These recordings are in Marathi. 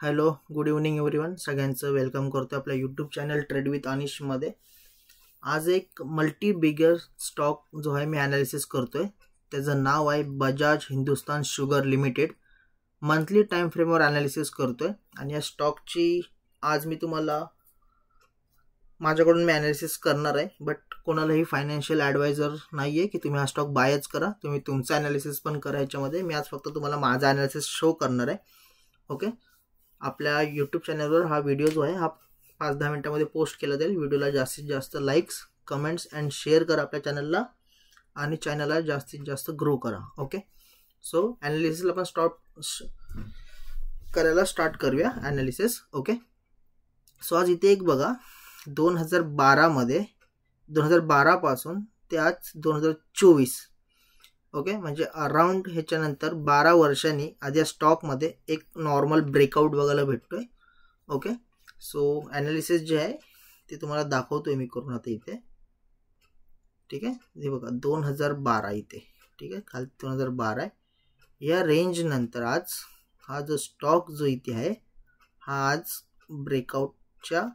Hello, good evening everyone. सगळ्यांचं वेलकम करतो आपल्या यूट्यूब चॅनल ट्रेड विथ अनिशमध्ये. आज एक मल्टी बिगर स्टॉक जो आहे मी ॲनालिसिस करतोय. त्याचं नाव आहे Bajaj Hindustan sugar limited. Monthly time फ्रेमवर ॲनालिसिस करतोय आणि या स्टॉकची आज मी तुम्हाला माझ्याकडून मी ॲनालिसिस करणार आहे. बट कोणालाही फायनान्शियल ॲडवायझर नाही आहे की तुम्ही हा स्टॉक बायच करा. तुम्ही तुमचं ॲनालिसिस पण करा याच्यामध्ये. मी आज फक्त तुम्हाला माझा ॲनालिसिस शो करणार आहे. ओके, आपल्या यूट्यूब चॅनलवर हा व्हिडिओ जो आहे हा 5-10 मिनिटांमध्ये पोस्ट केला जाईल. व्हिडिओला जास्तीत जास्त लाईक्स, कमेंट्स अँड शेअर करा आपल्या चॅनलला आणि चॅनलला जास्तीत जास्त ग्रो करा. ओके, सो ॲनालिसिसला आपण करायला स्टार्ट करूया ॲनालिसिस. ओके, सो आज इथे एक बघा 2012 पासून ते आज 2024. ओके, म्हणजे अराउंड ह्याच्यानंतर 12 वर्षांनी आज या स्टॉकमध्ये एक नॉर्मल ब्रेकआउट बघायला भेटतोय. ओके, सो ॲनालिसिस जे आहे ते तुम्हाला दाखवतोय मी करून आता इथे. ठीक आहे, हे बघा 2012 इथे. ठीक आहे, खाली 2012 आहे. या रेंज नंतर आज हा जो स्टॉक जो इथे आहे हा आज ब्रेकआउटच्या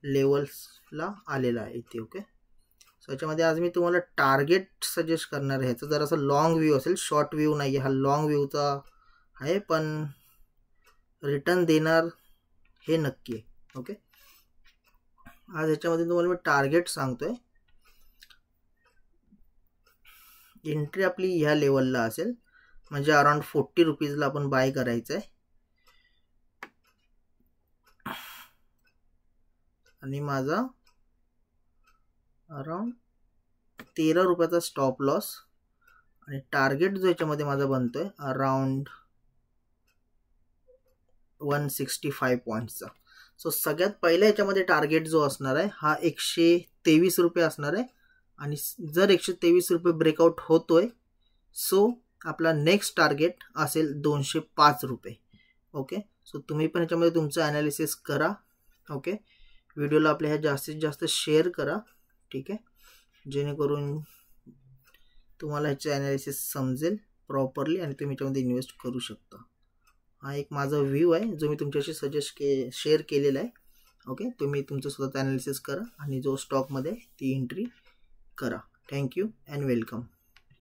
लेवल्सला आलेला आहे इथे. ओके, सो याच्यामध्ये आज मी तुम्हाला टार्गेट सजेस्ट करणार आहे. ह्याचा जरासा लॉंग व्ह्यू असेल, शॉर्ट व्ह्यू नाही आहे, हा लॉंग व्ह्यूचा आहे, पण रिटर्न देणार हे नक्की आहे. ओके, आज ह्याच्यामध्ये तुम्हाला मी टार्गेट सांगतोय. एंट्री आपली ह्या लेवलला असेल, म्हणजे अराउंड 40 रुपीजला आपण बाय करायचं आहे. आणि माझा अराउंड 13 रुपयाचा स्टॉप लॉस आणि टार्गेट जो याच्यामध्ये माझा बनतोय अराउंड 165 पॉईंट्सचा. सो सगळ्यात पहिल्या याच्यामध्ये टार्गेट जो असणार आहे हा 123 रुपये असणार आहे. आणि जर 123 रुपये ब्रेकआउट होतोय सो आपला नेक्स्ट टार्गेट असेल 205 रुपये. ओके, सो तुम्ही पण ह्याच्यामध्ये तुमचं ॲनालिसिस करा. ओके, व्हिडिओला आपल्या ह्या जास्तीत जास्त शेअर करा. ठीक आहे, जेणेकरून तुम्हाला ह्याचे ॲनालिसिस समजेल प्रॉपरली आणि तुम्ही ह्याच्यामध्ये इन्व्हेस्ट करू शकता. हा एक माझा व्ह्यू आहे जो मी तुमच्याशी शेअर केलेला आहे. ओके, तुम्ही तुमचं स्वतःचं ॲनालिसिस करा आणि जो स्टॉकमध्ये ती एंट्री करा. Thank you and welcome.